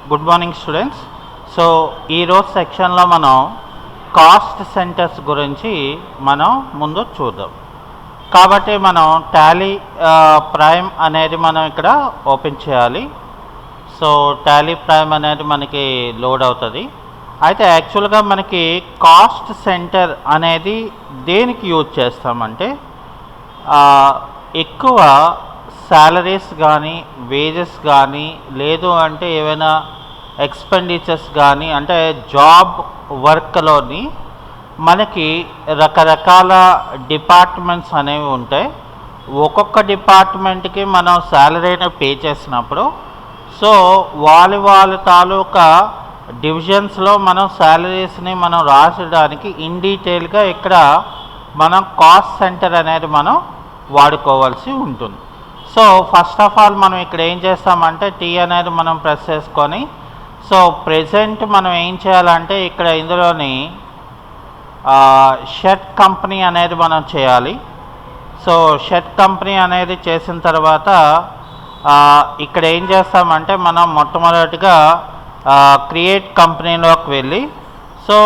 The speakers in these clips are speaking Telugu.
Good morning students. సో ఈరోజు సెక్షన్లో మనం కాస్ట్ సెంటర్స్ గురించి మనం ముందు చూద్దాం. కాబట్టి మనం టాలీ ప్రైమ్ అనేది మనం ఇక్కడ ఓపెన్ చేయాలి. సో టాలీ ప్రైమ్ అనేది మనకి లోడ్ అవుతుంది. అయితే యాక్చువల్గా మనకి కాస్ట్ సెంటర్ అనేది దేనికి యూజ్ చేస్తామంటే ఎక్కువ శాలరీస్ కానీ వేజెస్ కానీ లేదు అంటే ఏమైనా ఎక్స్పెండిచర్స్ కానీ అంటే జాబ్ వర్క్లోని మనకి రకరకాల డిపార్ట్మెంట్స్ అనేవి ఉంటాయి. ఒక్కొక్క డిపార్ట్మెంట్కి మనం శాలరీని పే చేసినప్పుడు సో వాళ్ళ తాలూకా డివిజన్స్లో మనం శాలరీస్ని మనం రాసడానికి ఇన్ డీటెయిల్గా ఇక్కడ మనం కాస్ట్ సెంటర్ అనేది మనం వాడుకోవాల్సి ఉంటుంది. సో ఫస్ట్ ఆఫ్ ఆల్ మనం ఇక్కడ ఏం చేస్తామంటే టీ అనేది మనం ప్రెస్ చేసుకొని సో ప్రెజెంట్ మనం ఏం చేయాలంటే ఇక్కడ ఇందులోని షర్ట్ కంపెనీ అనేది మనం చేయాలి. సో షర్ట్ కంపెనీ అనేది చేసిన తర్వాత ఇక్కడ ఏం చేస్తామంటే మనం మొట్టమొదటిగా క్రియేట్ కంపెనీలోకి వెళ్ళి సో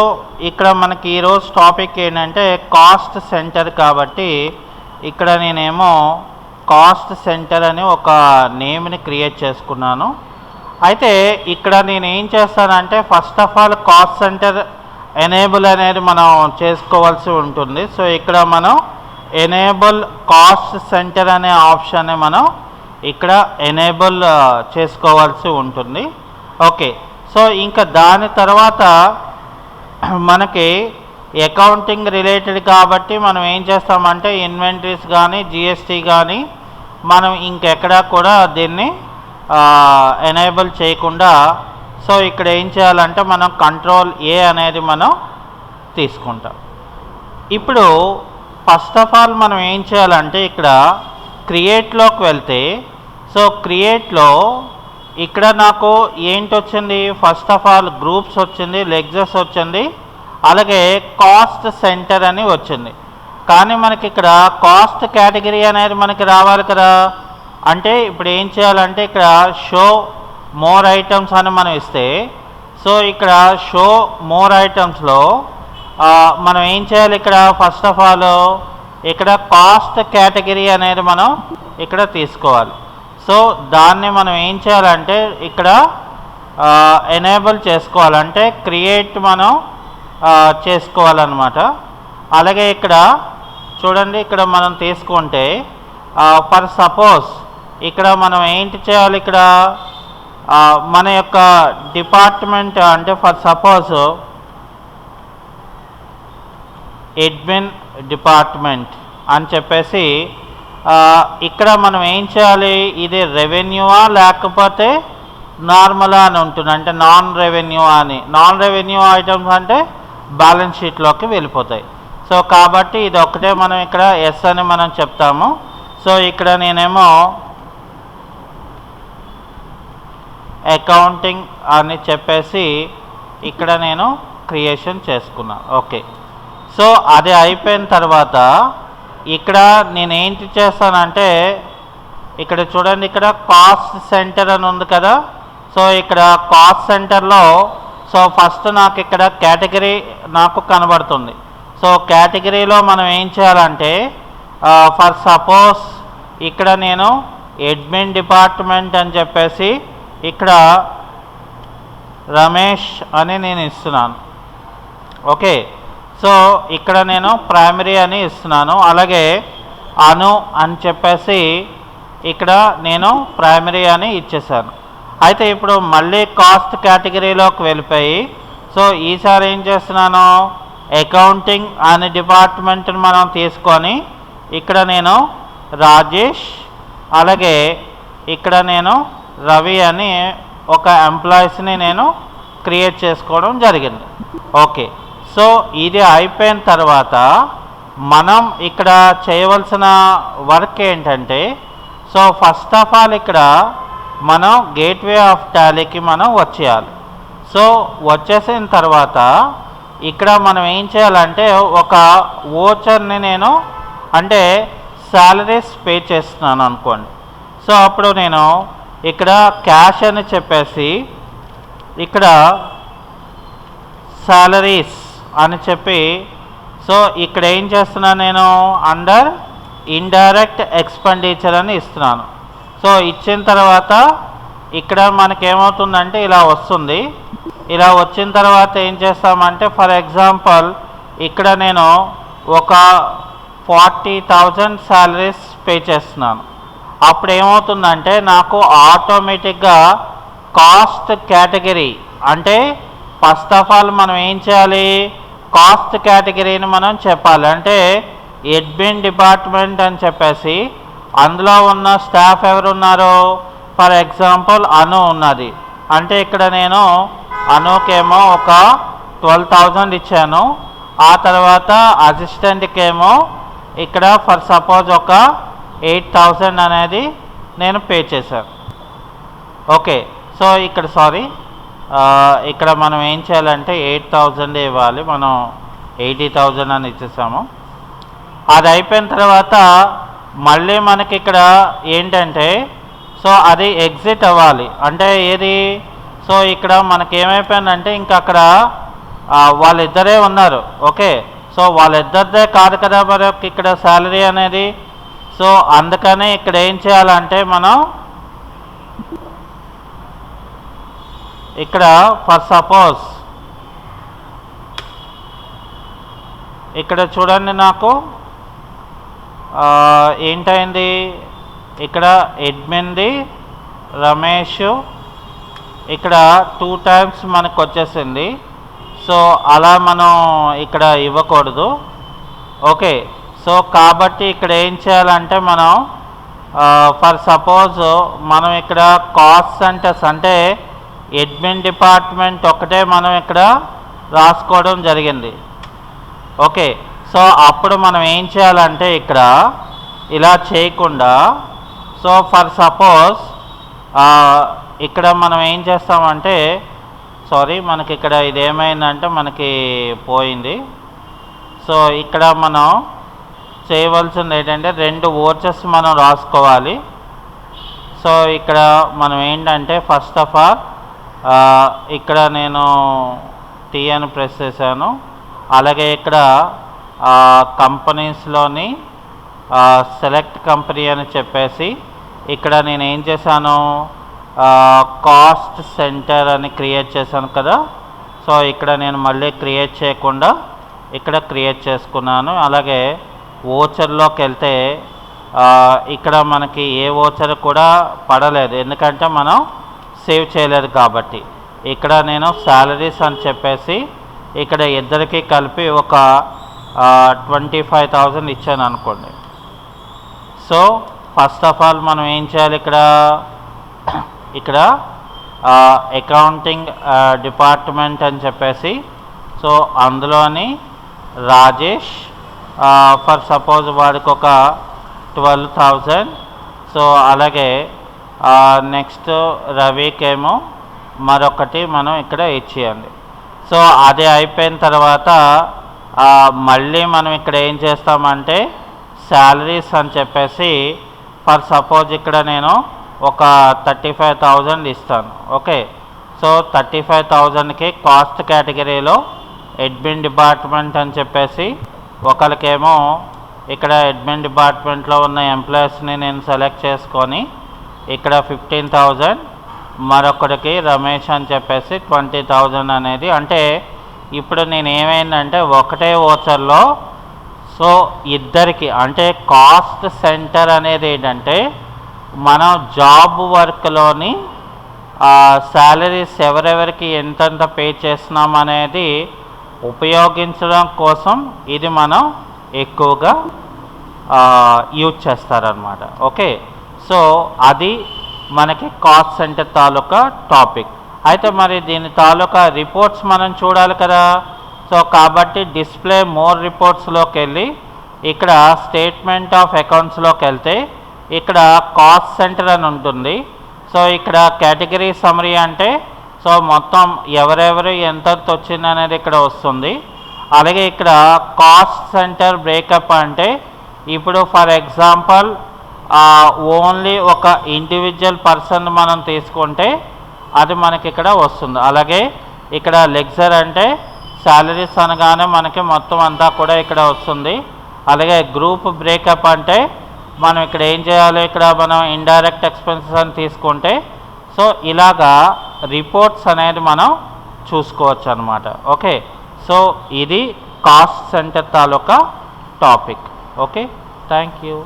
ఇక్కడ మనకి ఈరోజు టాపిక్ ఏంటంటే కాస్ట్ సెంటర్ కాబట్టి ఇక్కడ నేనేమో కాస్ట్ సెంటర్ అని ఒక నేమ్ని క్రియేట్ చేసుకున్నాను. అయితే ఇక్కడ నేను ఏం చేస్తానంటే first of all cost centre enable అనేది మనం చేసుకోవాల్సి ఉంటుంది. సో ఇక్కడ మనం ఎనేబుల్ కాస్ట్ సెంటర్ అనే ఆప్షన్ని మనం ఇక్కడ ఎనేబుల్ చేసుకోవాల్సి ఉంటుంది. ఓకే, సో ఇంకా దాని తర్వాత మనకి అకౌంటింగ్ రిలేటెడ్ కాబట్టి మనం ఏం చేస్తామంటే ఇన్వెంటరీస్ కానీ జిఎస్టీ కానీ మనం ఇంకెక్కడా కూడా దీన్ని ఎనేబుల్ చేయకుండా సో ఇక్కడ ఏం చేయాలంటే మనం కంట్రోల్ ఏ అనేది మనం తీసుకుంటాం. ఇప్పుడు ఫస్ట్ ఆఫ్ ఆల్ మనం ఏం చేయాలంటే ఇక్కడ క్రియేట్లోకి వెళ్తే సో క్రియేట్లో ఇక్కడ నాకు ఏంటి వచ్చింది, ఫస్ట్ ఆఫ్ ఆల్ గ్రూప్స్ వచ్చింది, లెగ్జెస్ వచ్చింది, అలాగే కాస్ట్ సెంటర్ అని వచ్చింది. కానీ మనకి ఇక్కడ కాస్ట్ కేటగిరీ అనేది మనకి రావాలి కదా. అంటే ఇప్పుడు ఏం చేయాలంటే ఇక్కడ షో మోర్ ఐటమ్స్ అని మనం ఇస్తే సో ఇక్కడ షో మోర్ ఐటమ్స్లో మనం ఏం చేయాలి, ఇక్కడ ఫస్ట్ ఆఫ్ ఆల్ ఇక్కడ కాస్ట్ కేటగిరీ అనేది మనం ఇక్కడ తీసుకోవాలి. సో దాన్ని మనం ఏం చేయాలంటే ఇక్కడ ఎనేబుల్ చేసుకోవాలంటే క్రియేట్ మనం చేసుకోవాలన్నమాట. అలాగే ఇక్కడ చూడండి, ఇక్కడ మనం తీసుకుంటే ఫర్ సపోజ్ ఇక్కడ మనం ఏంటి చేయాలి, ఇక్కడ మన యొక్క డిపార్ట్మెంట్ అంటే ఫర్ సపోజ్ అడ్మిన్ డిపార్ట్మెంట్ అని చెప్పేసి ఇక్కడ మనం ఏం చేయాలి, ఇది రెవెన్యూవా లేకపోతే నార్మలా అని ఉంటుంది. అంటే నాన్ రెవెన్యూ అని, నాన్ రెవెన్యూ ఐటమ్స్ అంటే బ్యాలెన్స్ షీట్లోకి వెళ్ళిపోతాయి. సో కాబట్టి ఇది ఒక్కటే మనం ఇక్కడ ఎస్ అని మనం చెప్తాము. సో ఇక్కడ నేనేమో అకౌంటింగ్ అని చెప్పేసి ఇక్కడ నేను క్రియేషన్ చేసుకున్నాను. ఓకే, సో అది అయిపోయిన తర్వాత ఇక్కడ నేను ఏంటి చేస్తానంటే ఇక్కడ చూడండి, ఇక్కడ కాస్ట్ సెంటర్ అని ఉంది కదా. సో ఇక్కడ కాస్ట్ సెంటర్లో సో ఫస్ట్ నాకు ఇక్కడ కేటగిరీ నాకు కనబడుతుంది. సో కేటగిరీలో మనం ఏం చేయాలంటే ఫర్ సపోజ్ ఇక్కడ నేను అడ్మిన్ డిపార్ట్మెంట్ అని చెప్పేసి ఇక్కడ రమేష్ అని నేను ఇస్తున్నాను. ఓకే, సో ఇక్కడ నేను ప్రైమరీ అని ఇస్తున్నాను. అలాగే అను అని చెప్పేసి ఇక్కడ నేను ప్రైమరీ అని ఇచ్చేసాను. అయితే ఇప్పుడు మళ్ళీ కాస్ట్ కేటగిరీలోకి వెళ్ళిపోయి సో ఈసారి ఏం చేస్తున్నాను, అకౌంటింగ్ అనే డిపార్ట్మెంట్ని మనం తీసుకొని ఇక్కడ నేను రాజేష్ అలాగే ఇక్కడ నేను రవి అని ఒక ఎంప్లాయీస్ని నేను క్రియేట్ చేసుకోవడం జరిగింది. ఓకే, సో ఇది అయిపోయిన తర్వాత మనం ఇక్కడ చేయవలసిన వర్క్ ఏంటంటే సో ఫస్ట్ ఆఫ్ ఆల్ ఇక్కడ మనం గేట్వే ఆఫ్ టాలీకి మనం వచ్చేయాలి. సో వచ్చేసిన తర్వాత ఇక్కడ మనం ఏం చేయాలంటే ఒక ఓచర్ని నేను అంటే శాలరీస్ పే చేస్తున్నాను అనుకోండి. సో అప్పుడు నేను ఇక్కడ క్యాష్ అని చెప్పేసి ఇక్కడ సాలరీస్ అని చెప్పి, సో ఇక్కడ ఏం చేస్తున్నాను నేను, అండర్ ఇండైరెక్ట్ ఎక్స్పెండిచర్ అని ఇస్తున్నాను. సో ఇచ్చిన తర్వాత ఇక్కడ మనకేమవుతుందంటే ఇలా వస్తుంది. ఇలా వచ్చిన తర్వాత ఏం చేస్తామంటే, ఫర్ ఎగ్జాంపుల్ ఇక్కడ నేను ఒక 40,000 శాలరీస్ పే చేస్తున్నాను. అప్పుడు ఏమవుతుందంటే నాకు ఆటోమేటిక్గా కాస్ట్ కేటగిరీ, అంటే ఫస్ట్ ఆఫ్ ఆల్ మనం ఏం చేయాలి, కాస్ట్ కేటగిరీని మనం చెప్పాలి. అంటే అడ్మిన్ డిపార్ట్మెంట్ అని చెప్పేసి అందులో ఉన్న స్టాఫ్ ఎవరున్నారో, ఫర్ ఎగ్జాంపుల్ అను ఉన్నది. అంటే ఇక్కడ నేను అనుకేమో ఒక 12,000 ఇచ్చాను. ఆ తర్వాత అసిస్టెంట్కేమో ఇక్కడ ఫర్ సపోజ్ ఒక 8,000 అనేది నేను పే చేశాను. ఓకే, సో ఇక్కడ ఇక్కడ మనం ఏం చేయాలంటే 8,000 ఇవ్వాలి, మనం 80,000 అని ఇచ్చేసాము. అది అయిపోయిన తర్వాత మళ్ళీ మనకి ఇక్కడ ఏంటంటే, సో అది ఎగ్జిట్ అవ్వాలి. అంటే ఏది, సో ఇక్కడ మనకి ఏమైపోయిందంటే ఇంకా అక్కడ వాళ్ళిద్దరే ఉన్నారు. ఓకే, సో వాళ్ళిద్దరిదే కాదు కదా మరి ఇక్కడ శాలరీ అనేది. సో అందుకని ఇక్కడ ఏం చేయాలంటే మనం ఇక్కడ ఫర్ సపోజ్ ఇక్కడ చూడండి, నాకు ఏంటైంది, ఇక్కడ అడ్మిన్ది రమేష్ ఇక్కడ 2 టైమ్స్ మనకు వచ్చేసింది. సో అలా మనం ఇక్కడ ఇవ్వకూడదు. ఓకే, సో కాబట్టి ఇక్కడ ఏం చేయాలంటే మనం ఫర్ సపోజ్ మనం ఇక్కడ కాస్ట్ సెంటర్స్ అంటే అడ్మిన్ డిపార్ట్మెంట్ ఒకటే మనం ఇక్కడ రాసుకోవడం జరిగింది. ఓకే, సో అప్పుడు మనం ఏం చేయాలంటే ఇక్కడ ఇలా చేయకుండా, సో ఫర్ సపోజ్ ఇక్కడ మనం ఏం చేస్తామంటే, మనకి ఇక్కడ ఇది ఏమైందంటే మనకి పోయింది. సో ఇక్కడ మనం చేయవలసింది ఏంటంటే 2 వోచర్స్ మనం రాసుకోవాలి. సో ఇక్కడ మనం ఏంటంటే ఫస్ట్ ఆఫ్ ఆల్ ఇక్కడ నేను టీ అని ప్రెస్ చేశాను. అలాగే ఇక్కడ కంపెనీస్లోని సెలెక్ట్ కంపెనీ అని చెప్పేసి ఇక్కడ నేను ఏం చేశాను, కాస్ట్ సెంటర్ అని క్రియేట్ చేశాను కదా. సో ఇక్కడ నేను మళ్ళీ క్రియేట్ చేయకుండా ఇక్కడ క్రియేట్ చేసుకున్నాను. అలాగే ఓచర్లోకి వెళ్తే ఇక్కడ మనకి ఏ ఓచర్ కూడా పడలేదు, ఎందుకంటే మనం సేవ్ చేయలేదు కాబట్టి. ఇక్కడ నేను శాలరీస్ అని చెప్పేసి ఇక్కడ ఇద్దరికి కలిపి ఒక 25,000 ఇచ్చాను అనుకోండి. సో ఫస్ట్ ఆఫ్ ఆల్ మనం ఏం చేయాలి, ఇక్కడ అకౌంటింగ్ డిపార్ట్మెంట్ అని చెప్పేసి, సో అందులోని రాజేష్ ఫర్ సపోజ్ వాడికి ఒక 12,000. సో అలాగే నెక్స్ట్ రవికేమో మరొకటి మనం ఇక్కడ ఇచ్చేయండి. సో అది అయిపోయిన తర్వాత మళ్ళీ మనం ఇక్కడ ఏం చేస్తామంటే శాలరీస్ అని చెప్పేసి ఫర్ సపోజ్ ఇక్కడ నేను ఒక 35,000 ఇస్తాను. ఓకే, సో 35,000కి కాస్ట్ కేటగిరీలో అడ్మిన్ డిపార్ట్మెంట్ అని చెప్పేసి ఒకరికేమో ఇక్కడ అడ్మిన్ డిపార్ట్మెంట్లో ఉన్న ఎంప్లాయీస్ని నేను సెలెక్ట్ చేసుకొని ఇక్కడ 15,000, మరొకరికి రమేష్ అని చెప్పేసి 20,000 అనేది. అంటే ఇప్పుడు నేను ఏమైందంటే ఒకటే ఓచర్లో సో ఇద్దరికి, అంటే కాస్ట్ సెంటర్ అనేది ఏంటంటే మనం జాబ్ వర్క్లోని శాలరీస్ ఎవరెవరికి ఎంతెంత పే చేస్తున్నాం అనేది ఉపయోగించడం కోసం ఇది మనం ఎక్కువగా యూజ్ చేస్తారనమాట. ఓకే, సో అది మనకి కాస్ట్ సెంటర్ తాలూకా టాపిక్. అయితే మరి దీని తాలూకా రిపోర్ట్స్ మనం చూడాలి కదా. సో కాబట్టి డిస్ప్లే మోర్ రిపోర్ట్స్లోకి వెళ్ళి ఇక్కడ స్టేట్మెంట్ ఆఫ్ అకౌంట్స్లోకి వెళ్తే ఇక్కడ కాస్ట్ సెంటర్ అని ఉంటుంది. సో ఇక్కడ కేటగిరీ సమ్మరీ అంటే సో మొత్తం ఎవరెవరు ఎంత వచ్చింది అనేది ఇక్కడ వస్తుంది. అలాగే ఇక్కడ కాస్ట్ సెంటర్ బ్రేకప్ అంటే ఇప్పుడు ఫర్ ఎగ్జాంపుల్ ఓన్లీ ఒక ఇండివిజువల్ పర్సన్ మనం తీసుకుంటే అది మనకి ఇక్కడ వస్తుంది. అలాగే ఇక్కడ లెక్చర్ అంటే శాలరీస్ అనగానే మనకి మొత్తం అంతా కూడా ఇక్కడ వస్తుంది. అలాగే గ్రూప్ బ్రేకప్ అంటే మనం ఇక్కడ ఏం చేయాలి, ఇక్కడ మనం ఇండైరెక్ట్ ఎక్స్పెన్సెస్ అని తీసుకుంటే సో ఇలాగా రిపోర్ట్స్ అనేది మనం చూసుకోవచ్చు అనమాట. ఓకే, సో ఇది cost centre taluka topic. Okay, thank you.